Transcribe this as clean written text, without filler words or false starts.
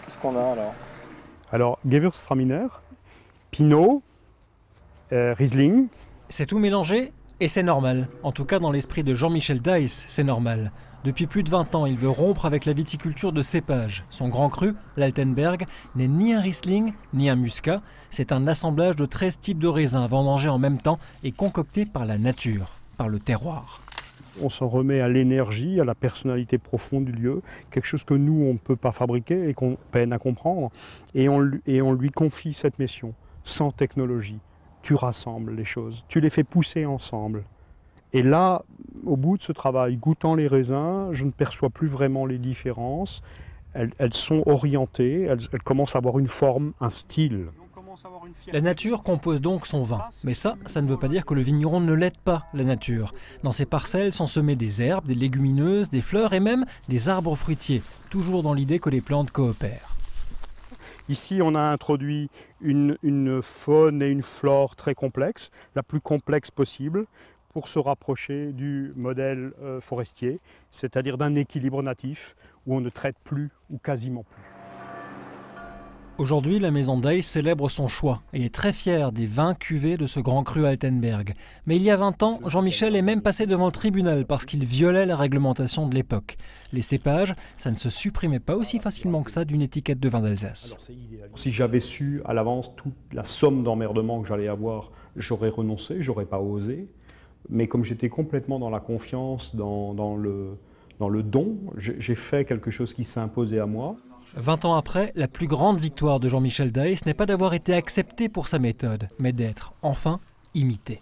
Qu'est-ce qu'on a alors? Alors, Gewürztraminer, Pinot, Riesling. C'est tout mélangé et c'est normal. En tout cas, dans l'esprit de Jean-Michel Deiss, c'est normal. Depuis plus de 20 ans, il veut rompre avec la viticulture de cépage. Son grand cru, l'Altenberg, n'est ni un Riesling ni un Muscat. C'est un assemblage de 13 types de raisins vendangés en même temps et concoctés par la nature, par le terroir. On s'en remet à l'énergie, à la personnalité profonde du lieu, quelque chose que nous, on ne peut pas fabriquer et qu'on peine à comprendre. Et on lui confie cette mission, sans technologie. Tu rassembles les choses, tu les fais pousser ensemble. Et là, au bout de ce travail, goûtant les raisins, je ne perçois plus vraiment les différences. Elles sont orientées, elles commencent à avoir une forme, un style. La nature compose donc son vin. Mais ça ne veut pas dire que le vigneron ne l'aide pas, la nature. Dans ses parcelles sont semées des herbes, des légumineuses, des fleurs et même des arbres fruitiers, toujours dans l'idée que les plantes coopèrent. Ici, on a introduit une faune et une flore très complexes, la plus complexe possible, pour se rapprocher du modèle forestier, c'est-à-dire d'un équilibre natif où on ne traite plus ou quasiment plus. Aujourd'hui, la maison Deiss célèbre son choix et est très fière des 20 cuvées de ce grand cru Altenberg. Mais il y a 20 ans, Jean-Michel est même passé devant le tribunal parce qu'il violait la réglementation de l'époque. Les cépages, ça ne se supprimait pas aussi facilement que ça d'une étiquette de vin d'Alsace. Si j'avais su à l'avance toute la somme d'emmerdement que j'allais avoir, j'aurais renoncé, j'aurais pas osé. Mais comme j'étais complètement dans la confiance, dans le don, j'ai fait quelque chose qui s'est imposé à moi. 20 ans après, la plus grande victoire de Jean-Michel Deiss n'est pas d'avoir été accepté pour sa méthode, mais d'être enfin imité.